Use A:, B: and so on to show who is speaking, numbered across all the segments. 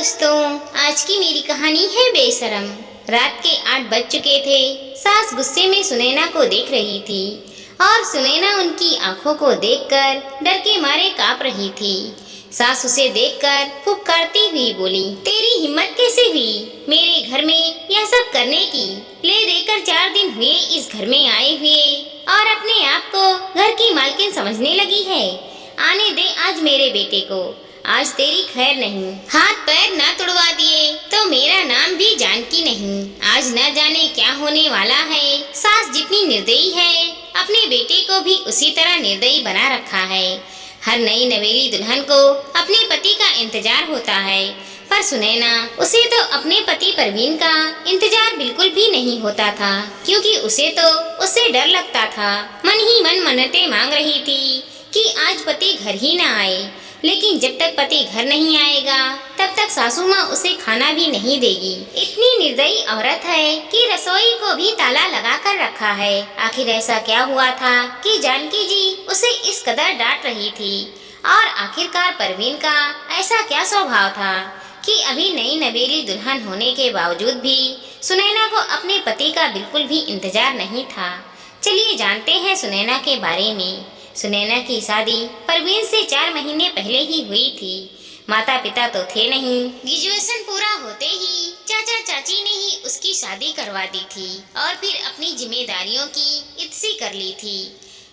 A: दोस्तों, आज की मेरी कहानी है बेशरम। रात के 8 बज चुके थे। सास गुस्से में सुनैना को देख रही थी और सुनैना उनकी आंखों को देखकर डर के मारे कांप रही थी। सास उसे देखकर फुफकारती हुई बोली, तेरी हिम्मत कैसे हुई मेरे घर में यह सब करने की? ले देकर 4 दिन हुए इस घर में आए हुए और अपने आप को घर की मालकिन समझने लगी है। आने दे आज मेरे बेटे को, आज तेरी खैर नहीं। हाथ पैर ना तुड़वा दिए तो मेरा नाम भी जानकी नहीं। आज न जाने क्या होने वाला है। सास जितनी निर्दयी है, अपने बेटे को भी उसी तरह निर्दयी बना रखा है। हर नई नवेली दुल्हन को अपने पति का इंतजार होता है, पर सुनैना उसे तो अपने पति परवीन का इंतजार बिल्कुल भी नहीं होता था, क्योंकि उसे तो उससे डर लगता था। मन ही मन मन्नतें मांग रही थी कि आज पति घर ही ना आए, लेकिन जब तक पति घर नहीं आएगा तब तक सासू माँ उसे खाना भी नहीं देगी। इतनी निर्दयी औरत है कि रसोई को भी ताला लगा कर रखा है। आखिर ऐसा क्या हुआ था कि जानकी जी उसे इस कदर डांट रही थी? और आखिरकार परवीन का ऐसा क्या स्वभाव था कि अभी नई नवेली दुल्हन होने के बावजूद भी सुनैना को अपने पति का बिल्कुल भी इंतजार नहीं था। चलिए जानते हैं सुनैना के बारे में। सुनैना की शादी परवीन से 4 महीने पहले ही हुई थी। माता पिता तो थे नहीं। ग्रेजुएशन पूरा होते ही चाचा चाची ने ही उसकी शादी करवा दी थी और फिर अपनी जिम्मेदारियों की इत्सी कर ली थी।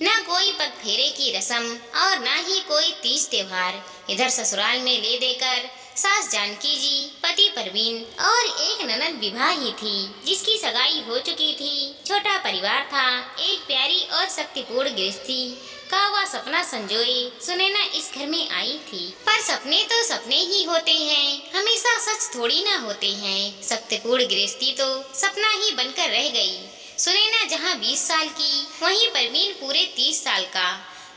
A: न कोई पग फेरे की रस्म और न ही कोई तीज त्योहार। इधर ससुराल में ले देकर सास जानकी जी, पति परवीन और एक ननद विवाह ही थी जिसकी सगाई हो चुकी थी। छोटा परिवार था। एक प्यारी और शक्तिपूर्ण गृहस्थी का वह सपना संजोए सुनैना इस घर में आई थी। पर सपने तो सपने ही होते हैं, हमेशा सच थोड़ी ना होते हैं। शक्तिपूर्ण गृहस्थी तो सपना ही बनकर रह गई। सुनैना जहाँ 20 साल की, वहीं परवीन पूरे 30 साल का।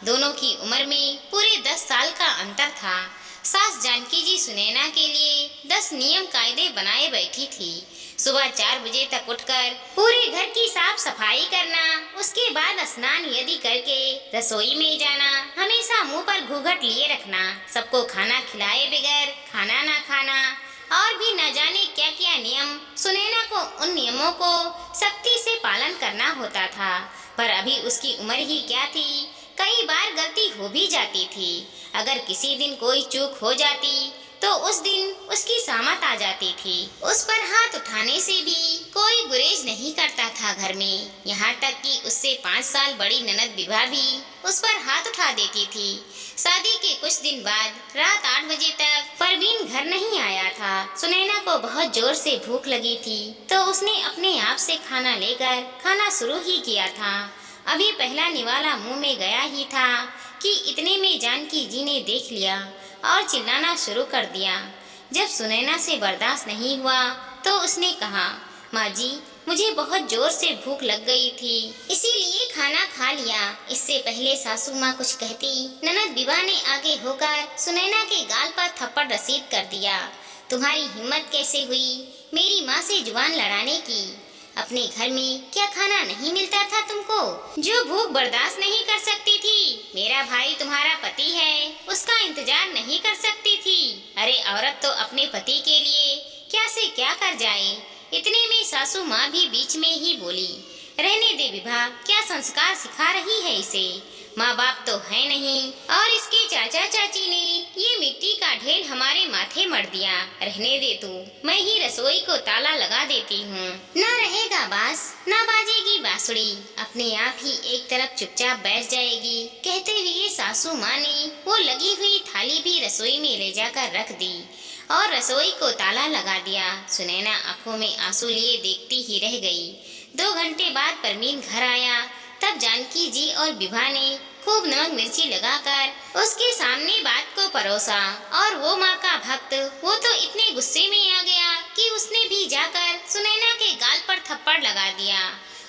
A: दोनों की उम्र में पूरे 10 साल का अंतर था। सास जानकी जी सुनैना के लिए 10 नियम कायदे बनाए बैठी थी। सुबह 4 बजे तक उठकर पूरे घर की साफ सफाई करना, उसके बाद स्नान यदि करके रसोई में जाना, हमेशा मुंह पर घूंघट लिए रखना, सबको खाना खिलाए बगैर खाना ना खाना, और भी न जाने क्या क्या नियम। सुनैना को उन नियमों को सख्ती से पालन करना होता था, पर अभी उसकी उम्र ही क्या थी। कई बार गलती हो भी जाती थी। अगर किसी दिन कोई चूक हो जाती तो उस दिन उसकी सामत आ जाती थी। उस पर हाथ उठाने से भी कोई गुरेज नहीं करता था घर में। यहाँ तक कि उससे 5 साल बड़ी ननद विभा भी उस पर हाथ उठा देती थी। शादी के कुछ दिन बाद रात 8 बजे तक परवीन घर नहीं आया था। सुनैना को बहुत जोर से भूख लगी थी तो उसने अपने आप से खाना लेकर खाना शुरू ही किया था। अभी पहला निवाला मुंह में गया ही था कि इतने में जानकी जी ने देख लिया और चिल्लाना शुरू कर दिया। जब सुनैना से बर्दाश्त नहीं हुआ तो उसने कहा, माँ जी, मुझे बहुत जोर से भूख लग गई थी, इसीलिए खाना खा लिया। इससे पहले सासू माँ कुछ कहती, ननद विभा ने आगे होकर सुनैना के गाल पर थप्पड़ रसीद कर दिया। तुम्हारी हिम्मत कैसे हुई मेरी माँ से जुबान लड़ाने की? अपने घर में क्या खाना नहीं मिलता था तुमको, जो भूख बर्दाश्त नहीं कर सकती थी? मेरा भाई तुम्हारा पति है, उसका इंतजार नहीं कर सकती थी? अरे औरत तो अपने पति के लिए क्या से क्या कर जाए। इतने में सासू माँ भी बीच में ही बोली, रहने दे विभा, क्या संस्कार सिखा रही है इसे? माँ बाप तो है नहीं और इसके चाचा चाची ने ये मिट्टी का ढेर हमारे माथे मर दिया। रहने दे तू, मैं ही रसोई को ताला लगा देती हूँ। ना रहेगा बांस, ना बाजेगी बांसुरी, अपने आप ही एक तरफ चुपचाप बैठ जाएगी। कहते हुए सासू माँ ने वो लगी हुई थाली भी रसोई में ले जाकर रख दी और रसोई को ताला लगा दिया। सुनैना आंखों में आंसू लिए देखती ही रह गई। 2 घंटे बाद परवीन घर आया। तब जानकी जी और विभा ने खूब नमक मिर्ची लगाकर उसके सामने बात को परोसा और वो माँ का भक्त, वो तो इतने गुस्से में आ गया कि उसने भी जाकर सुनैना के गाल पर थप्पड़ लगा दिया।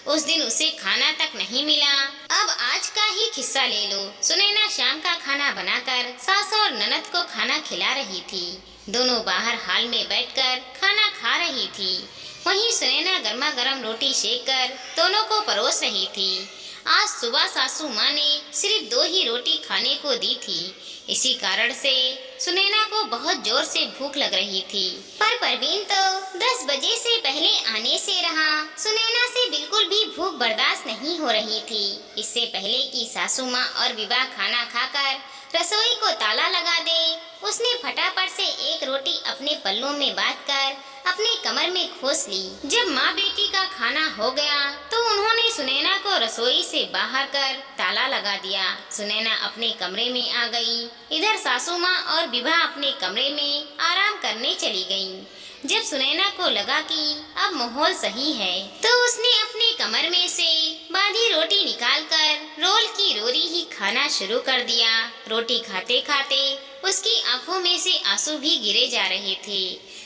A: उस दिन उसे खाना तक नहीं मिला। अब आज का ही किस्सा ले लो। सुनैना शाम का खाना बनाकर सास और ननद को खाना खिला रही थी। दोनों बाहर हाल में बैठकर खाना खा रही थी। वहीं सुनैना गर्मा गर्म रोटी सेक कर दोनों को परोस रही थी। आज सुबह सासू माँ ने सिर्फ 2 ही रोटी खाने को दी थी। इसी कारण से सुनैना को बहुत जोर से भूख लग रही थी, पर परवीन तो 10 बजे से पहले आने से रहा। सुनैना से बिल्कुल भी भूख बर्दाश्त नहीं हो रही थी। इससे पहले कि सासू माँ और विभा खाना खाकर रसोई को ताला लगा दे, उसने फटाफट से एक रोटी अपने पल्लों में बांधकर अपने कमर में खोस ली। जब माँ बेटी का खाना हो गया तो उन्होंने सुनैना को रसोई से बाहर कर ताला लगा दिया। सुनैना अपने कमरे में आ गई। इधर सासू माँ और विभा अपने कमरे में आराम करने चली गईं। जब सुनैना को लगा कि अब माहौल सही है तो उसने अपने कमर में से बांधी रोटी निकालकर रोल की रोरी ही खाना शुरू कर दिया। रोटी खाते खाते उसकी आंखों में से आंसू भी गिरे जा रहे थे।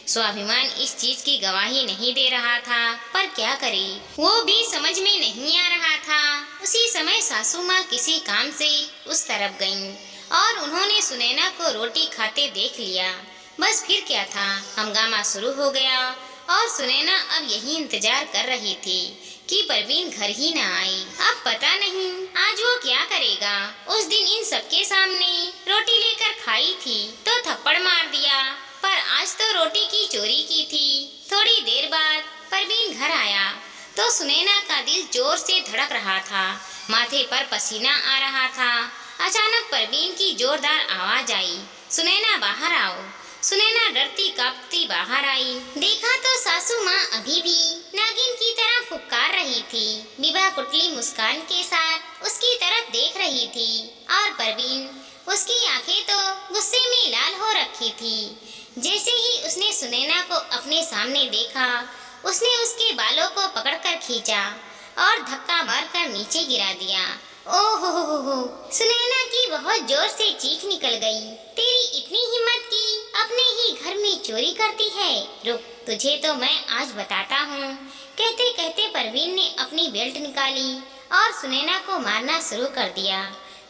A: स्वाभिमान इस चीज की गवाही नहीं दे रहा था, पर क्या करे, वो भी समझ में नहीं आ रहा था। उसी समय सासू माँ किसी काम से उस तरफ गईं और उन्होंने सुनैना को रोटी खाते देख लिया। बस फिर क्या था, हंगामा शुरू हो गया और सुनैना अब यही इंतजार कर रही थी कि परवीन घर ही न आए। अब पता नहीं आज वो क्या करेगा। उस दिन इन सबके सामने रोटी लेकर खाई थी तो थप्पड़ मार दिया, पर आज तो रोटी की चोरी की थी। थोड़ी देर बाद परवीन घर आया तो सुनैना का दिल जोर से धड़क रहा था, माथे पर पसीना आ रहा था। अचानक परवीन की जोरदार आवाज आई, सुनैना बाहर आओ। सुनैना डरती कांपती बाहर आई। देखा तो सासू माँ अभी भी नागिन की तरह फुफकार रही थी। विभा कुटली मुस्कान के साथ उसकी तरफ देख रही थी और परवीन, उसकी आंखें तो गुस्से में लाल हो रखी थी। जैसे ही उसने सुनैना को अपने सामने देखा, उसने उसके बालों को पकड़कर खींचा और धक्का मारकर नीचे गिरा दिया। ओहो हो, सुनैना की बहुत जोर से चीख निकल गई। तेरी इतनी हिम्मत कि अपने ही घर में चोरी करती है, रुक, तुझे तो मैं आज बताता हूँ। कहते कहते परवीन ने अपनी बेल्ट निकाली और सुनैना को मारना शुरू कर दिया।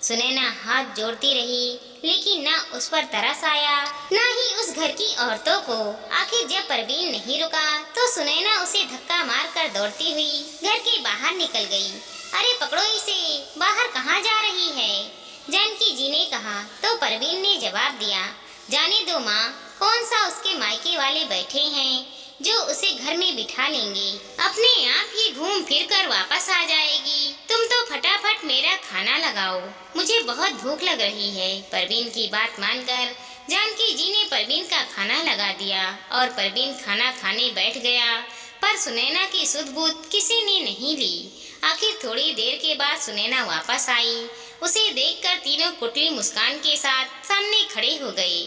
A: सुनैना हाथ जोड़ती रही, लेकिन ना उस पर तरस आया, ना ही उस घर की औरतों को। आखिर जब परवीन नहीं रुका तो सुनैना उसे धक्का मारकर दौड़ती हुई घर के बाहर निकल गई। अरे पकड़ो इसे, बाहर कहाँ जा रही है? जानकी जी ने कहा तो परवीन ने जवाब दिया, जाने दो माँ, कौन सा उसके मायके वाले बैठे हैं जो उसे घर में बिठा लेंगे, अपने आप ही घूम फिर कर वापस आ जाएगी। तुम तो फटाफट मेरा खाना लगाओ, मुझे बहुत भूख लग रही है। परवीन की बात मानकर जानकी जी ने परवीन का खाना लगा दिया और परवीन खाना खाने बैठ गया, पर सुनैना की सुध-बुध किसी ने नहीं ली। आखिर थोड़ी देर के बाद सुनैना वापस आई। उसे देखकर तीनों कुटली मुस्कान के साथ सामने खड़े हो गए।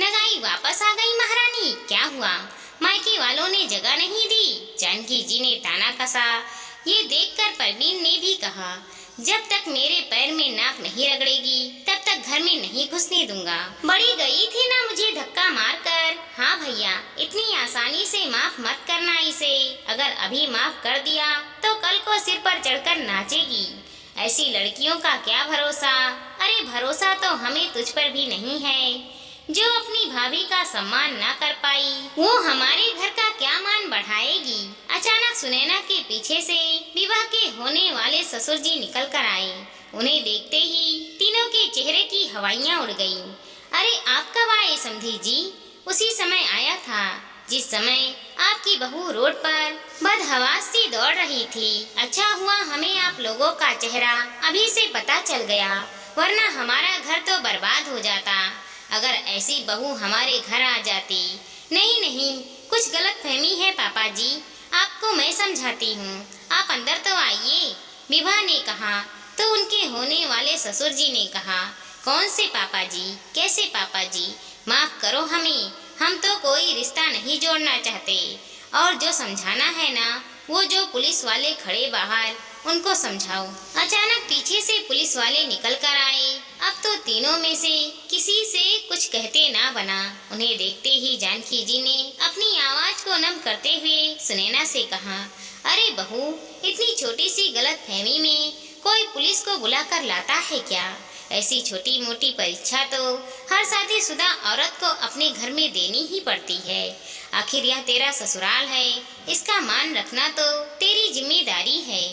A: नगाई वापस आ गई महारानी, क्या हुआ? मायके वालों ने जगह नहीं दी? जानकी जी ने ताना कसा। ये देखकर परवीन ने भी कहा, जब तक मेरे पैर में नाक नहीं रगड़ेगी तब तक घर में नहीं घुसने दूंगा। बड़ी गई थी ना मुझे धक्का मारकर। हाँ भैया, इतनी आसानी से माफ मत करना इसे। अगर अभी माफ कर दिया तो कल को सिर पर चढ़कर नाचेगी। ऐसी लड़कियों का क्या भरोसा? अरे भरोसा तो हमें तुझ पर भी नहीं है। जो अपनी भाभी का सम्मान ना कर पाई, वो हमारे घर का क्या मान बढ़ाएगी। अचानक सुनैना के पीछे से विवाह के होने वाले ससुर जी निकल कर आए। उन्हें देखते ही तीनों के चेहरे की हवाइयाँ उड़ गईं। अरे आप कब आए समधी जी? उसी समय आया था जिस समय आपकी बहू रोड पर बदहवास सी दौड़ रही थी। अच्छा हुआ हमें आप लोगों का चेहरा अभी से पता चल गया, वरना हमारा घर तो बर्बाद हो जाता अगर ऐसी बहू हमारे घर आ जाती। नहीं नहीं, कुछ गलतफहमी है पापा जी, आपको मैं समझाती हूँ, आप अंदर तो आइए। विभा ने कहा तो उनके होने वाले ससुर जी ने कहा, कौन से पापा जी? कैसे पापा जी? माफ करो हमें, हम तो कोई रिश्ता नहीं जोड़ना चाहते। और जो समझाना है ना, वो जो पुलिस वाले खड़े बाहर, उनको समझाओ। अचानक पीछे से पुलिस वाले निकल कर आए। अब तो तीनों में से किसी से कुछ कहते ना बना। उन्हें देखते ही जानकी जी ने अपनी आवाज को नम करते हुए सुनैना से कहा, अरे बहू, इतनी छोटी सी गलतफहमी में कोई पुलिस को बुलाकर लाता है क्या? ऐसी छोटी मोटी परीक्षा तो हर शादीशुदा औरत को अपने घर में देनी ही पड़ती है। आखिर यह तेरा ससुराल है, इसका मान रखना तो तेरी जिम्मेदारी है।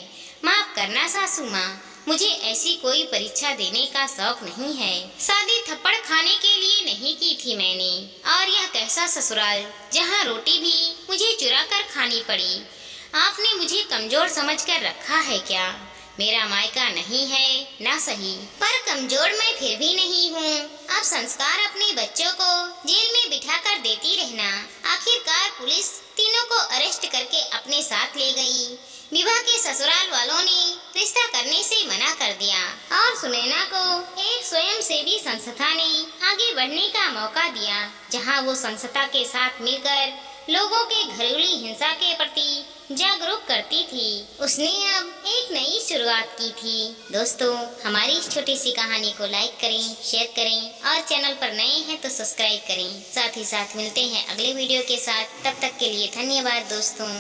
A: माफ करना सासू माँ, मुझे ऐसी कोई परीक्षा देने का शौक नहीं है। शादी थप्पड़ खाने के लिए नहीं की थी मैंने। और यह कैसा ससुराल जहाँ रोटी भी मुझे चुरा कर खानी पड़ी। आपने मुझे कमजोर समझकर रखा है क्या? मेरा मायका नहीं है ना सही, पर कमजोर मैं फिर भी नहीं हूँ। आप संस्कार अपने बच्चों को जेल में बिठा कर देती रहना। आखिरकार पुलिस तीनों को अरेस्ट करके अपने साथ ले गई। विवाह के ससुराल वालों ने रिश्ता करने से मना कर दिया और सुनैना को एक स्वयंसेवी संस्था ने आगे बढ़ने का मौका दिया, जहां वो संस्था के साथ मिलकर लोगों के घरेलू हिंसा के प्रति जागरूक करती थी। उसने अब एक नई शुरुआत की थी। दोस्तों, हमारी इस छोटी सी कहानी को लाइक करें, शेयर करें और चैनल पर नए हैं तो सब्सक्राइब करें। साथ ही साथ मिलते हैं अगले वीडियो के साथ। तब तक के लिए धन्यवाद दोस्तों।